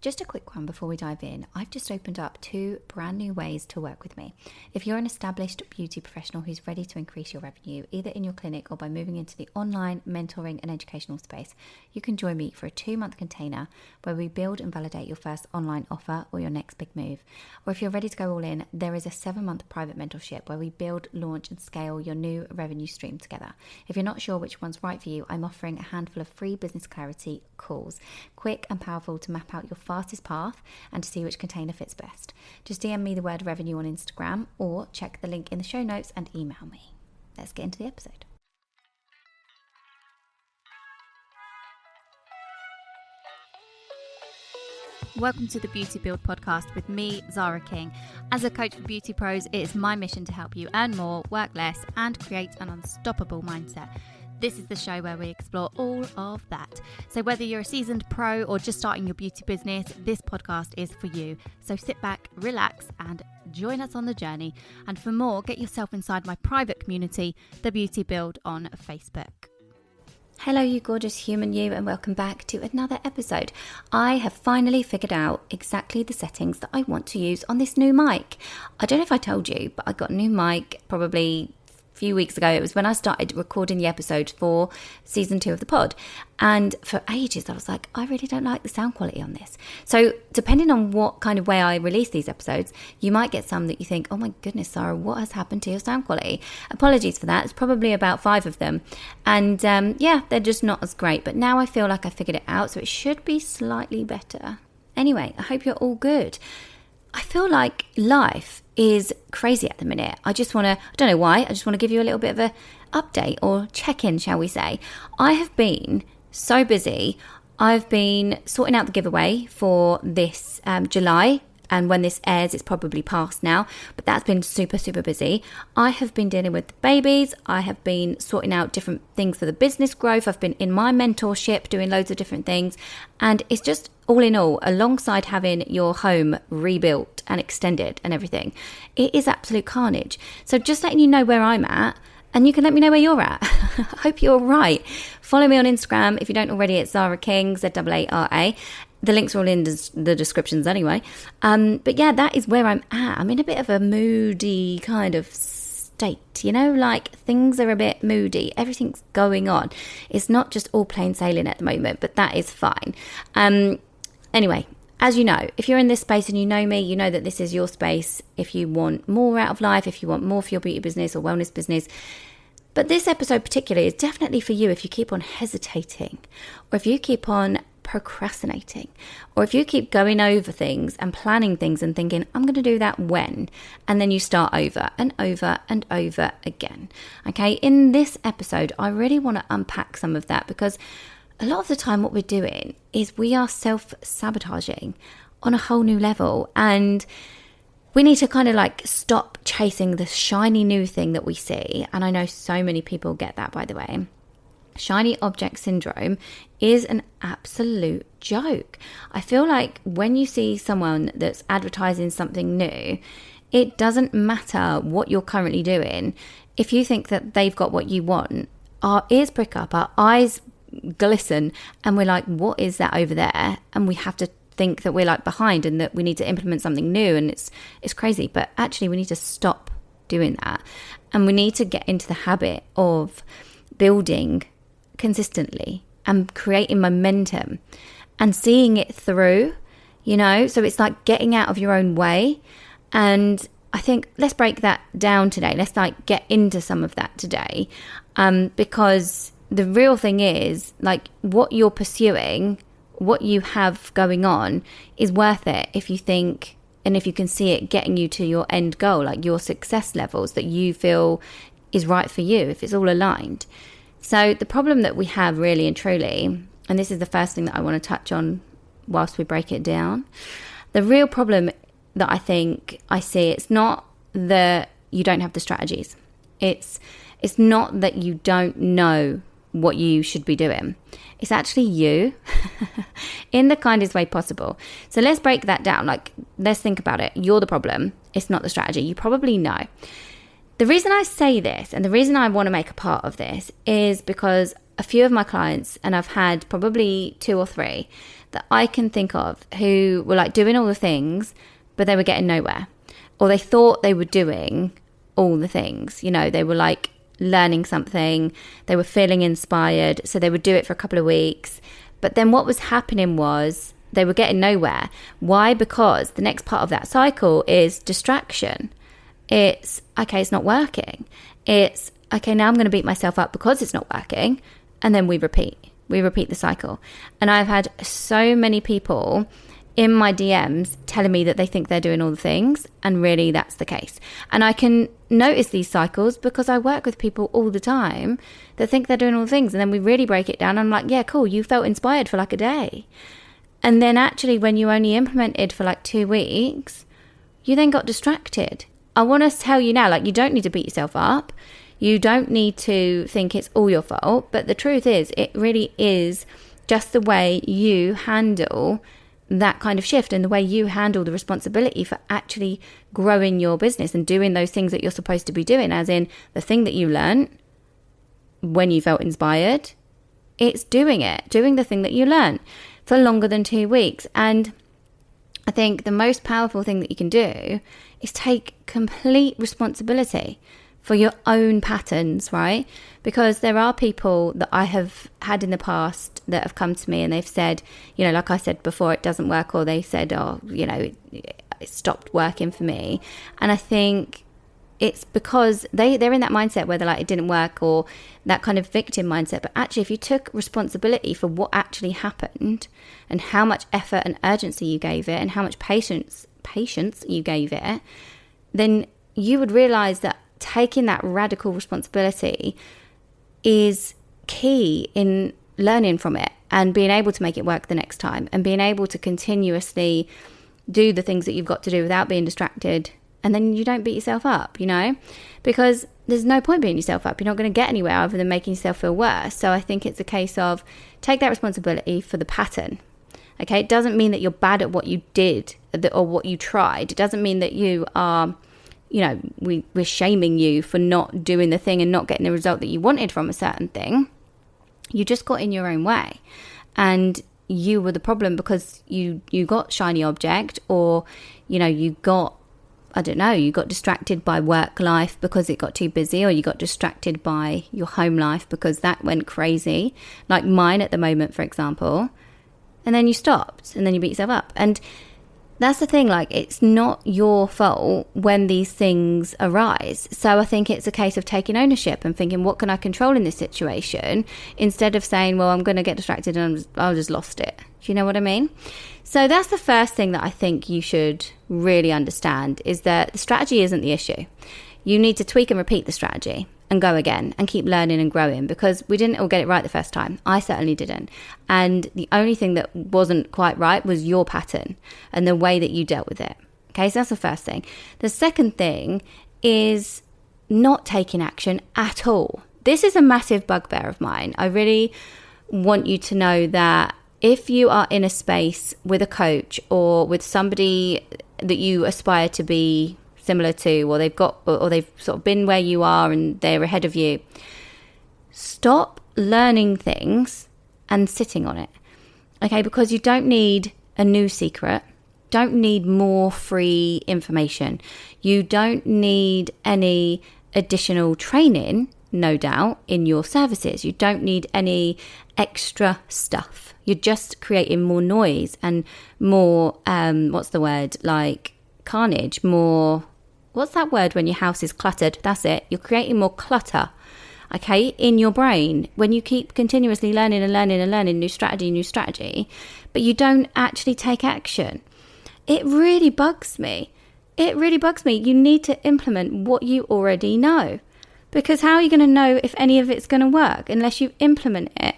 Just a quick one before we dive in. I've just opened up 2 brand new ways to work with me. If you're an established beauty professional who's ready to increase your revenue, either in your clinic or by moving into the online mentoring and educational space, you can join me for a 2-month container where we build and validate your first online offer or your next big move. Or if you're ready to go all in, there is a 7-month private mentorship where we build, launch and scale your new revenue stream together. If you're not sure which one's right for you, I'm offering a handful of free business clarity calls, quick and powerful to map out your fastest path and to see which container fits best. Just DM me the word revenue on Instagram or check the link in the show notes and email me. Let's get into the episode. Welcome to the Beauty Build podcast with me, Zara King. As a coach for beauty pros, it is my mission to help you earn more, work less, and create an unstoppable mindset. This is the show where we explore all of that. So whether you're a seasoned pro or just starting your beauty business, this podcast is for you. So sit back, relax, and join us on the journey. And for more, get yourself inside my private community, The Beauty Build on Facebook. Hello, you gorgeous human you, and welcome back to another episode. I have finally figured out exactly the settings that I want to use on this new mic. I don't know if I told you, but I got a new mic probably few weeks ago. It was when I started recording the episode for season 2 of the pod, and for ages I was like, I really don't like the sound quality on this. So depending on what kind of way I release these episodes, you might get some that you think, oh my goodness, Sarah, what has happened to your sound quality? Apologies for that. It's probably about 5 of them, and they're just not as great, but now I feel like I figured it out, so it should be slightly better. Anyway, I hope you're all good. I feel like life is crazy at the minute. I don't know why, I just want to give you a little bit of a update or check-in, shall we say. I have been so busy. I've been sorting out the giveaway for this July, and when this airs, it's probably past now, but that's been super, super busy. I have been dealing with the babies. I have been sorting out different things for the business growth. I've been in my mentorship doing loads of different things. And it's just all in all, alongside having your home rebuilt and extended and everything, it is absolute carnage. So just letting you know where I'm at, and you can let me know where you're at. I hope you're right. Follow me on Instagram. If you don't already, it's Zara King, ZAARA. The links are all in the descriptions anyway. But yeah, that is where I'm at. I'm in a bit of a moody kind of state, like things are a bit moody. Everything's going on. It's not just all plain sailing at the moment, but that is fine. Anyway, as you know, if you're in this space and you know me, you know that this is your space. If you want more out of life, if you want more for your beauty business or wellness business. But this episode particularly is definitely for you if you keep on hesitating, or if you keep on procrastinating, or if you keep going over things and planning things and thinking, I'm going to do that when, and then you start over and over and over again. Okay, in this episode, I really want to unpack some of that, because a lot of the time what we're doing is we are self-sabotaging on a whole new level, and we need to kind of like stop chasing the shiny new thing that we see. And I know so many people get that, by the way. Shiny object syndrome is an absolute joke. I feel like when you see someone that's advertising something new, it doesn't matter what you're currently doing. If you think that they've got what you want, our ears prick up, our eyes glisten, and we're like, what is that over there? And we have to think that we're like behind and that we need to implement something new, and it's crazy. But actually we need to stop doing that, and we need to get into the habit of building consistently and creating momentum and seeing it through, so it's like getting out of your own way. And I think let's break that down today. Let's like get into some of that today, because the real thing is like what you're pursuing, what you have going on is worth it if you think, and if you can see it getting you to your end goal, like your success levels that you feel is right for you, if it's all aligned. So the problem that we have really and truly, and this is the first thing that I want to touch on whilst we break it down, the real problem that I think I see, it's not that you don't have the strategies. It's not that you don't know what you should be doing. It's actually you in the kindest way possible. So let's break that down. Like, let's think about it. You're the problem. It's not the strategy. You probably know. The reason I say this, and the reason I want to make a part of this, is because a few of my clients, and I've had probably 2 or 3 that I can think of who were like doing all the things, but they were getting nowhere. Or they thought they were doing all the things. You know, they were like learning something, they were feeling inspired, so they would do it for a couple of weeks. But then what was happening was they were getting nowhere. Why? Because the next part of that cycle is distraction. It's, okay, it's not working. It's, okay, now I'm going to beat myself up because it's not working. And then we repeat the cycle. And I've had so many people in my DMs telling me that they think they're doing all the things, and really that's the case. And I can notice these cycles because I work with people all the time that think they're doing all the things, and then we really break it down. I'm like, yeah, cool, you felt inspired for like a day, and then actually when you only implemented for like 2 weeks, you then got distracted. I want to tell you now, like, you don't need to beat yourself up. You don't need to think it's all your fault, but the truth is, it really is just the way you handle that kind of shift and the way you handle the responsibility for actually growing your business and doing those things that you're supposed to be doing, as in the thing that you learned when you felt inspired. It's doing the thing that you learned for longer than 2 weeks. And I think the most powerful thing that you can do is take complete responsibility for your own patterns, right? Because there are people that I have had in the past that have come to me and they've said, you know, like I said before, it doesn't work, or they said, oh, you know, it stopped working for me. And I think it's because they're in that mindset where they're like, it didn't work, or that kind of victim mindset. But actually, if you took responsibility for what actually happened and how much effort and urgency you gave it and how much patience you gave it, then you would realize that taking that radical responsibility is key in learning from it and being able to make it work the next time, and being able to continuously do the things that you've got to do without being distracted. And then you don't beat yourself up, you know, because there's no point beating yourself up. You're not going to get anywhere other than making yourself feel worse. So I think it's a case of take that responsibility for the pattern. Okay, it doesn't mean that you're bad at what you did or what you tried. It doesn't mean that you are, you know, we're shaming you for not doing the thing and not getting the result that you wanted from a certain thing. You just got in your own way, and you were the problem because you got shiny object, or, you know, you got distracted by work life because it got too busy, or you got distracted by your home life because that went crazy, like mine at the moment, for example. And then you stopped, and then you beat yourself up. And that's the thing, like, it's not your fault when these things arise. So I think it's a case of taking ownership and thinking, what can I control in this situation? Instead of saying, well, I'm going to get distracted and I just lost it. Do you know what I mean? So that's the first thing that I think you should really understand, is that the strategy isn't the issue. You need to tweak and repeat the strategy and go again and keep learning and growing, because we didn't all get it right the first time. I certainly didn't. And the only thing that wasn't quite right was your pattern and the way that you dealt with it. Okay, so that's the first thing. The second thing is not taking action at all. This is a massive bugbear of mine. I really want you to know that if you are in a space with a coach or with somebody that you aspire to be similar to, or they've sort of been where you are and they're ahead of you, stop learning things and sitting on it. Okay, because you don't need a new secret, don't need more free information, you don't need any additional training, no doubt, in your services. You don't need any extra stuff. You're just creating more noise and more like carnage, more, what's that word when your house is cluttered? That's it. You're creating more clutter, okay, in your brain when you keep continuously learning new strategy, but you don't actually take action. It really bugs me. You need to implement what you already know, because how are you going to know if any of it's going to work unless you implement it?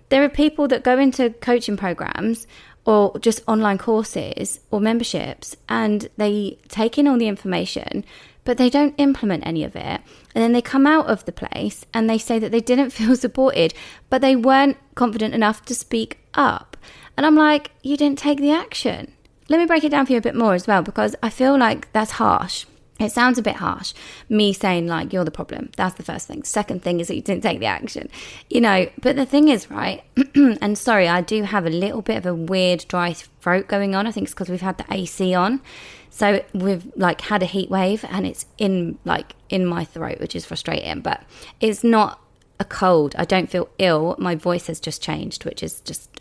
There are people that go into coaching programs or just online courses or memberships, and they take in all the information, but they don't implement any of it. And then they come out of the place and they say that they didn't feel supported, but they weren't confident enough to speak up. And I'm like, you didn't take the action. Let me break it down for you a bit more as well, because I feel like that's harsh. It sounds a bit harsh, me saying like, you're the problem. That's the first thing. Second thing is that you didn't take the action, but the thing is, right, and sorry, I do have a little bit of a weird dry throat going on. I think it's because we've had the AC on. So we've like had a heat wave and it's in my throat, which is frustrating, but it's not a cold. I don't feel ill. My voice has just changed, which is just,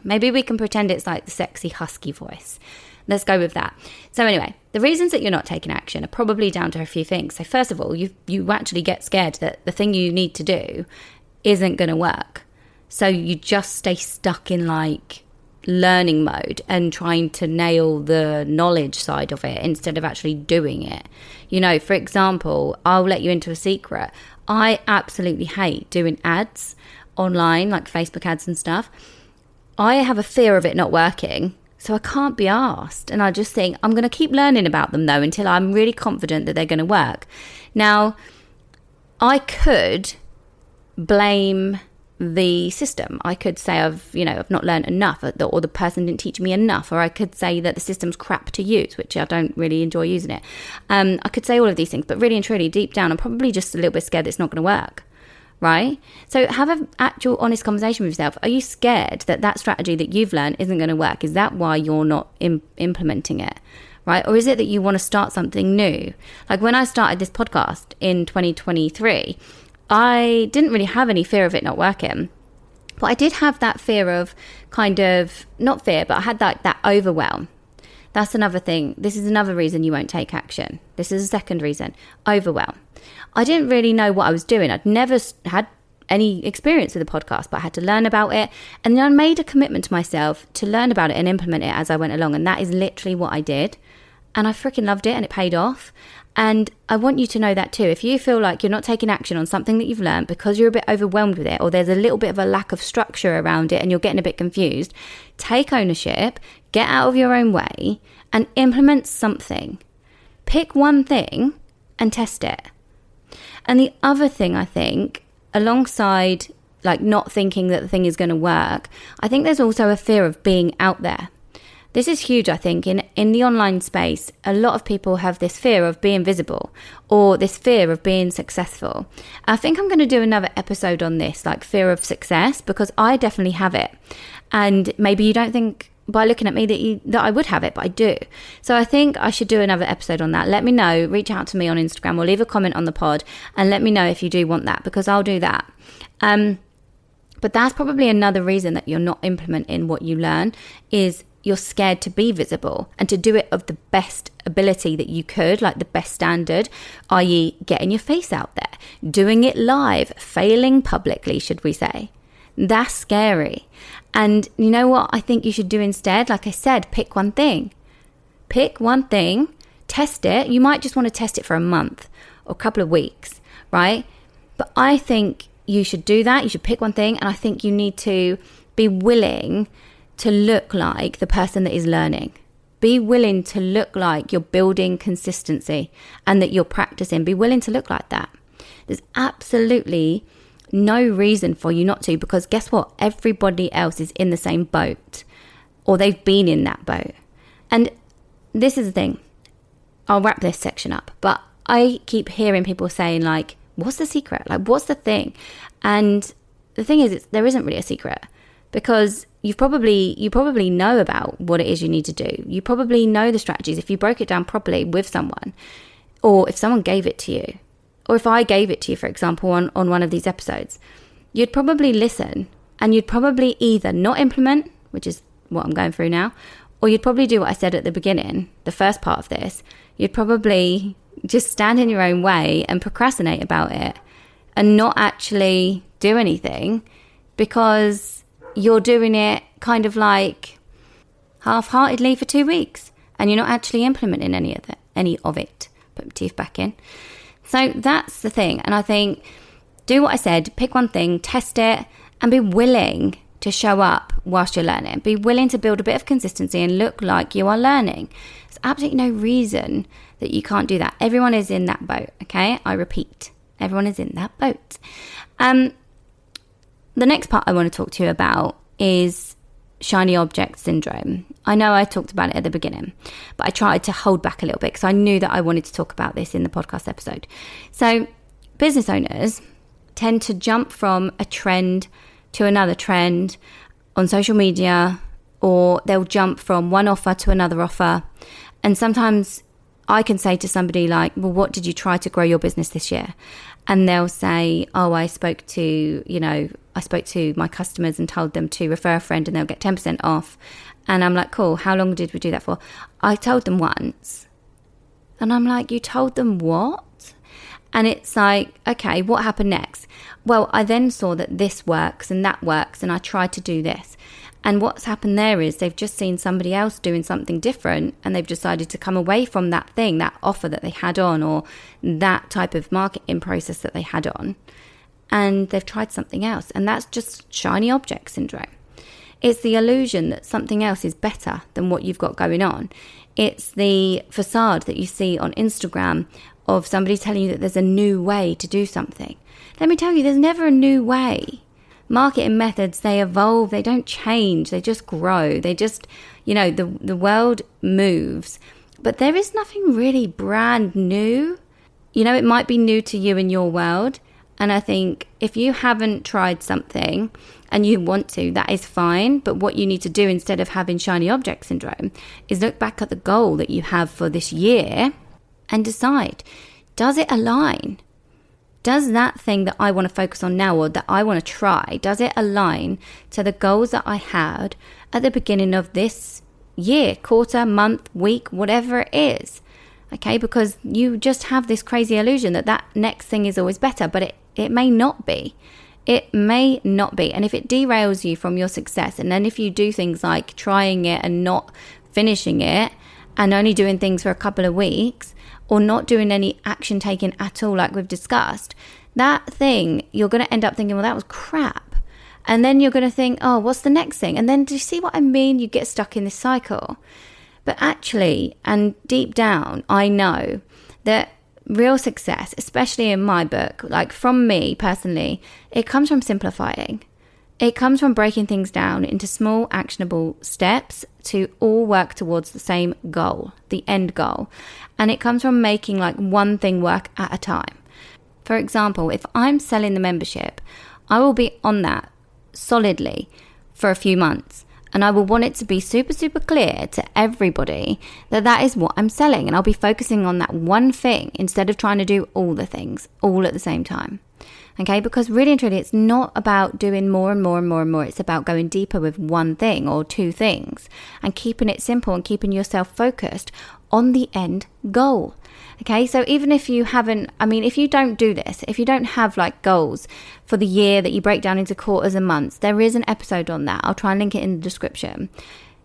maybe we can pretend it's like the sexy husky voice. Let's go with that. So anyway, the reasons that you're not taking action are probably down to a few things. So first of all, you actually get scared that the thing you need to do isn't going to work. So you just stay stuck in like learning mode and trying to nail the knowledge side of it instead of actually doing it. For example, I'll let you into a secret. I absolutely hate doing ads online, like Facebook ads and stuff. I have a fear of it not working. So I can't be asked. And I just think I'm going to keep learning about them, though, until I'm really confident that they're going to work. Now, I could blame the system. I could say I've not learned enough, or the person didn't teach me enough. Or I could say that the system's crap to use, which I don't really enjoy using it. I could say all of these things, but really and truly, deep down, I'm probably just a little bit scared that it's not going to work. Right? So have an actual honest conversation with yourself. Are you scared that strategy that you've learned isn't going to work? Is that why you're not implementing it? Right? Or is it that you want to start something new? Like when I started this podcast in 2023, I didn't really have any fear of it not working. But I did have that fear of not fear, but I had that overwhelm. That's another thing. This is another reason you won't take action. This is a second reason. Overwhelm. I didn't really know what I was doing. I'd never had any experience with the podcast, but I had to learn about it. And then I made a commitment to myself to learn about it and implement it as I went along. And that is literally what I did. And I freaking loved it and it paid off. And I want you to know that too. If you feel like you're not taking action on something that you've learned because you're a bit overwhelmed with it, or there's a little bit of a lack of structure around it and you're getting a bit confused, take ownership, get out of your own way and implement something. Pick one thing and test it. And the other thing, I think, alongside like not thinking that the thing is going to work, I think there's also a fear of being out there. This is huge, I think. In the online space, a lot of people have this fear of being visible or this fear of being successful. I think I'm going to do another episode on this, like fear of success, because I definitely have it. And maybe you don't think by looking at me that I would have it, but I do. So I think I should do another episode on that. Let me know, reach out to me on Instagram or leave a comment on the pod and let me know if you do want that, because I'll do that. But that's probably another reason that you're not implementing what you learn, is you're scared to be visible and to do it of the best ability that you could, like the best standard, i.e. getting your face out there, doing it live, failing publicly, should we say. That's scary. And you know what I think you should do instead? Like I said, pick one thing. Pick one thing, test it. You might just want to test it for a month or a couple of weeks, right? But I think you should do that. You should pick one thing. And I think you need to be willing to look like the person that is learning. Be willing to look like you're building consistency and that you're practicing. Be willing to look like that. There's absolutely no reason for you not to, because guess what? Everybody else is in the same boat, or they've been in that boat. And this is the thing. I'll wrap this section up, but I keep hearing people saying like, what's the secret? Like, what's the thing? And the thing is, there isn't really a secret, because you probably know about what it is you need to do. You probably know the strategies if you broke it down properly with someone, or if someone gave it to you. Or if I gave it to you, for example, on one of these episodes, you'd probably listen and you'd probably either not implement, which is what I'm going through now, or you'd probably do what I said at the beginning, the first part of this. You'd probably just stand in your own way and procrastinate about it and not actually do anything, because you're doing it kind of like half-heartedly for 2 weeks and you're not actually implementing any of it. Put my teeth back in. So that's the thing. And I think do what I said, pick one thing, test it, and be willing to show up whilst you're learning. Be willing to build a bit of consistency and look like you are learning. There's absolutely no reason that you can't do that. Everyone is in that boat, okay? I repeat, everyone is in that boat. The next part I want to talk to you about is shiny object syndrome. I know I talked about it at the beginning, but I tried to hold back a little bit because I knew that I wanted to talk about this in the podcast episode. So business owners tend to jump from a trend to another trend on social media, or they'll jump from one offer to another offer. And sometimes I can say to somebody like, well, what did you try to grow your business this year? And they'll say, oh, I spoke to my customers and told them to refer a friend and they'll get 10% off. And I'm like, cool, how long did we do that for? I told them once. And I'm like, you told them what? And it's like, okay, what happened next? Well, I then saw that this works and that works, and I tried to do this. And what's happened there is they've just seen somebody else doing something different, and they've decided to come away from that thing, that offer that they had on, or that type of marketing process that they had on, and they've tried something else. And that's just shiny object syndrome. It's the illusion that something else is better than what you've got going on. It's the facade that you see on Instagram of somebody telling you that there's a new way to do something. Let me tell you, there's never a new way. Marketing methods, they evolve, they don't change, they just grow. They just, the world moves. But there is nothing really brand new. It might be new to you in your world. And I think if you haven't tried something and you want to, that is fine. But what you need to do instead of having shiny object syndrome is look back at the goal that you have for this year and decide, does it align? Does that thing that I want to focus on now, or that I want to try, does it align to the goals that I had at the beginning of this year, quarter, month, week, whatever it is? Okay, because you just have this crazy illusion that next thing is always better, but it may not be. It may not be. And if it derails you from your success, and then if you do things like trying it and not finishing it and only doing things for a couple of weeks, or not doing any action taken at all, like we've discussed, that thing, you're going to end up thinking, well, that was crap. And then you're going to think, oh, what's the next thing? And then do you see what I mean? You get stuck in this cycle. But actually, and deep down, I know that real success, especially in my book, like from me personally, it comes from simplifying. It comes from breaking things down into small, actionable steps to all work towards the same goal, the end goal. And it comes from making like one thing work at a time. For example, if I'm selling the membership, I will be on that solidly for a few months. And I will want it to be super, super clear to everybody that that is what I'm selling. And I'll be focusing on that one thing instead of trying to do all the things all at the same time. Okay, because really and truly, it's not about doing more and more and more and more. It's about going deeper with one thing or two things and keeping it simple and keeping yourself focused on the end goal. Okay, so even if you haven't, if you don't do this, if you don't have like goals for the year that you break down into quarters and months, there is an episode on that. I'll try and link it in the description.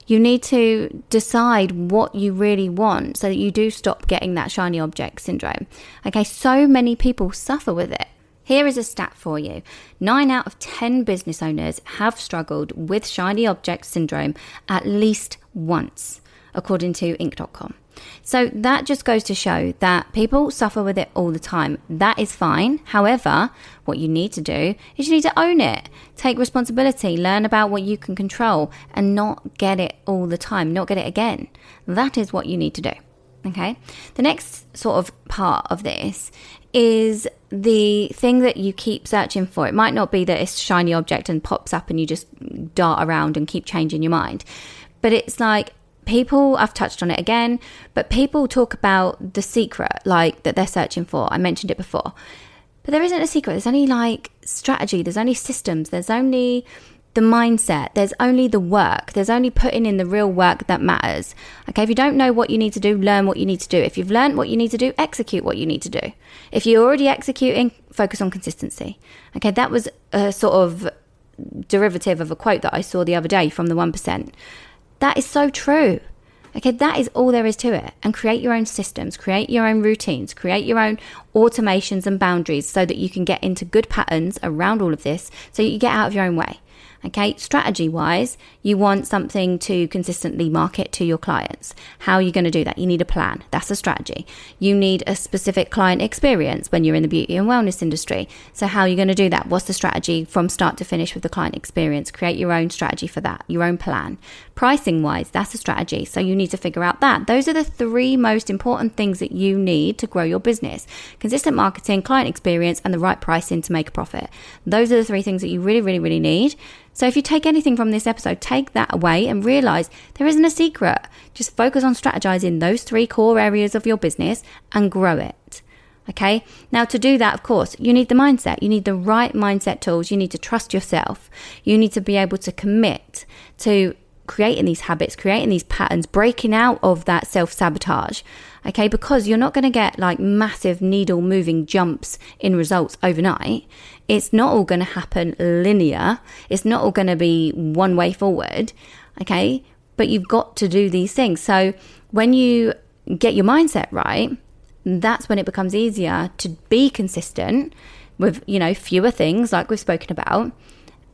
You need to decide what you really want so that you do stop getting that shiny object syndrome. Okay, so many people suffer with it. Here is a stat for you. 9 out of 10 business owners have struggled with shiny object syndrome at least once, according to Inc.com. So that just goes to show that people suffer with it all the time. That is fine. However, what you need to do is you need to own it. Take responsibility, learn about what you can control, and not get it all the time, not get it again. That is what you need to do. Okay? The next sort of part of this is the thing that you keep searching for. It might not be that it's a shiny object and pops up and you just dart around and keep changing your mind. But it's like people, I've touched on it again, but people talk about the secret, like that they're searching for. I mentioned it before. But there isn't a secret. There's only like strategy. There's only systems. There's only the mindset. There's only the work. There's only putting in the real work that matters. Okay, if you don't know what you need to do, learn what you need to do. If you've learned what you need to do, execute what you need to do. If you're already executing, focus on consistency. Okay, that was a sort of derivative of a quote that I saw the other day from the 1%. That is so true. Okay, that is all there is to it. And create your own systems, create your own routines, create your own automations and boundaries so that you can get into good patterns around all of this so you get out of your own way. Okay, strategy wise, you want something to consistently market to your clients. How are you going to do that? You need a plan. That's a strategy. You need a specific client experience when you're in the beauty and wellness industry. So how are you going to do that? What's the strategy from start to finish with the client experience? Create your own strategy for that, your own plan. Pricing wise, that's a strategy. So you need to figure out that. Those are the three most important things that you need to grow your business. Consistent marketing, client experience, and the right pricing to make a profit. Those are the three things that you really, really, really need. So if you take anything from this episode, take that away and realize there isn't a secret. Just focus on strategizing those three core areas of your business and grow it. Okay. Now to do that, of course, you need the mindset. You need the right mindset tools. You need to trust yourself. You need to be able to commit to creating these habits, creating these patterns, breaking out of that self-sabotage. Okay, because you're not going to get like massive needle moving jumps in results overnight. It's not all going to happen linear. It's not all going to be one way forward. Okay, but you've got to do these things. So when you get your mindset right, that's when it becomes easier to be consistent with, fewer things like we've spoken about,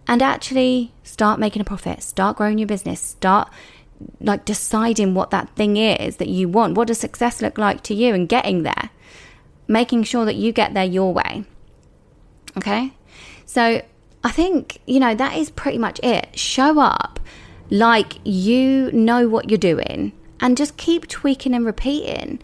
and actually start making a profit, start growing your business, start like deciding what that thing is that you want. What does success look like to you, and getting there, making sure that you get there your way. Okay. So I think, that is pretty much it. Show up like you know what you're doing and just keep tweaking and repeating.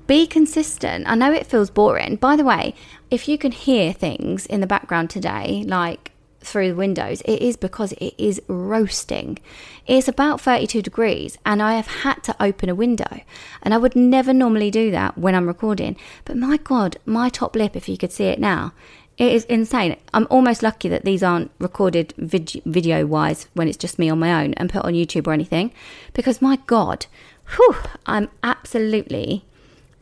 Be consistent. I know it feels boring. By the way, if you can hear things in the background today, like through the windows, it is because it is roasting. It's about 32 degrees and I have had to open a window, and I would never normally do that when I'm recording, but my God, my top lip, if you could see it now, it is insane. I'm almost lucky that these aren't recorded video wise when it's just me on my own and put on YouTube or anything, because my God, I'm absolutely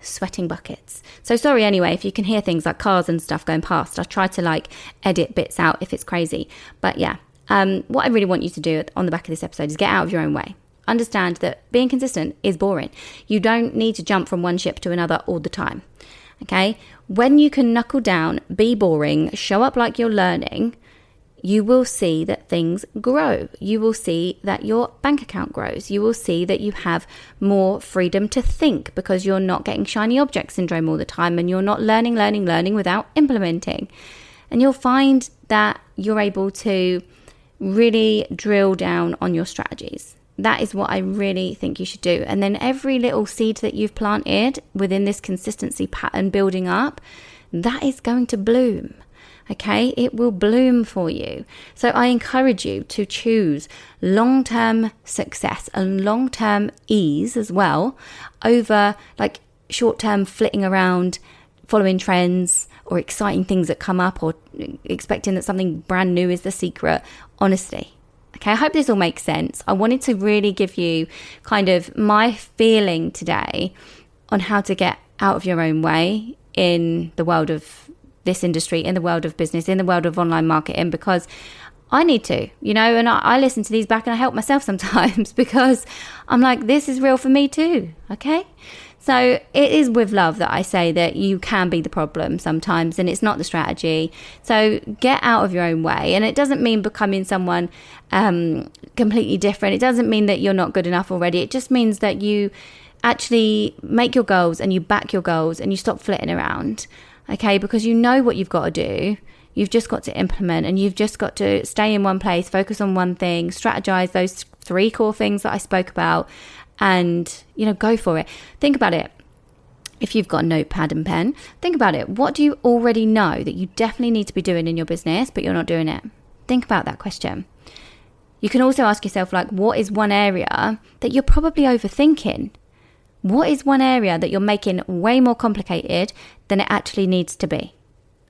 sweating buckets. So sorry anyway if you can hear things like cars and stuff going past. I try to edit bits out if it's crazy. But yeah, what I really want you to do on the back of this episode is get out of your own way. Understand that being consistent is boring. You don't need to jump from one ship to another all the time. Okay? When you can knuckle down, be boring, show up like you're learning, you will see that things grow. You will see that your bank account grows. You will see that you have more freedom to think because you're not getting shiny object syndrome all the time, and you're not learning without implementing. And you'll find that you're able to really drill down on your strategies. That is what I really think you should do. And then every little seed that you've planted within this consistency pattern building up, that is going to bloom. Okay, it will bloom for you. So I encourage you to choose long-term success and long-term ease as well over short-term flitting around, following trends or exciting things that come up, or expecting that something brand new is the secret. Honestly. Okay, I hope this all makes sense. I wanted to really give you kind of my feeling today on how to get out of your own way in the world of this industry, in the world of business, in the world of online marketing, because I need to, and I listen to these back and I help myself sometimes because I'm like, this is real for me too. Okay. So it is with love that I say that you can be the problem sometimes, and it's not the strategy. So get out of your own way. And it doesn't mean becoming someone completely different. It doesn't mean that you're not good enough already. It just means that you actually make your goals and you back your goals and you stop flitting around. Okay, because you know what you've got to do. You've just got to implement, and you've just got to stay in one place, focus on one thing, strategize those three core things that I spoke about, and, go for it. Think about it. If you've got a notepad and pen, think about it. What do you already know that you definitely need to be doing in your business, but you're not doing it? Think about that question. You can also ask yourself, what is one area that you're probably overthinking? What is one area that you're making way more complicated than it actually needs to be?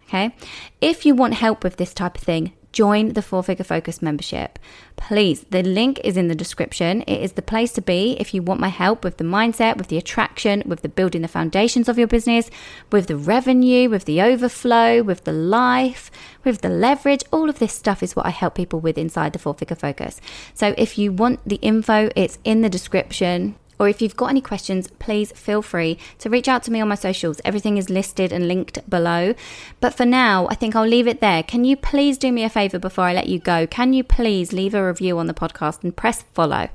Okay. If you want help with this type of thing, join the 4-Figure Focus membership. Please, the link is in the description. It is the place to be if you want my help with the mindset, with the attraction, with the building the foundations of your business, with the revenue, with the overflow, with the life, with the leverage. All of this stuff is what I help people with inside the 4-Figure Focus. So if you want the info, it's in the description. or if you've got any questions, please feel free to reach out to me on my socials. Everything is listed and linked below. But for now, I think I'll leave it there. Can you please do me a favor before I let you go? Can you please leave a review on the podcast and press follow?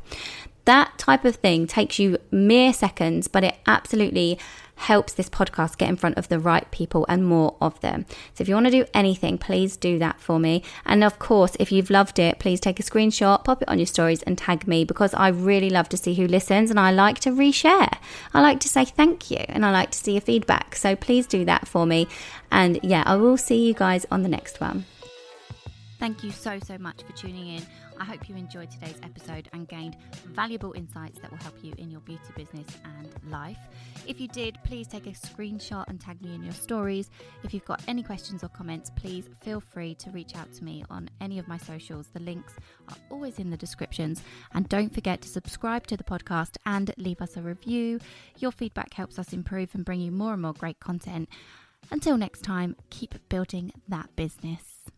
That type of thing takes you mere seconds, but it absolutely helps this podcast get in front of the right people and more of them. So if you want to do anything, please do that for me. And of course, if you've loved it, please take a screenshot, pop it on your stories and tag me, because I really love to see who listens and I like to reshare. I like to say thank you and I like to see your feedback. So please do that for me. And yeah, I will see you guys on the next one. Thank you so much for tuning in. I hope you enjoyed today's episode and gained valuable insights that will help you in your beauty business and life. If you did, please take a screenshot and tag me in your stories. If you've got any questions or comments, please feel free to reach out to me on any of my socials. The links are always in the descriptions. And don't forget to subscribe to the podcast and leave us a review. Your feedback helps us improve and bring you more and more great content. Until next time, keep building that business.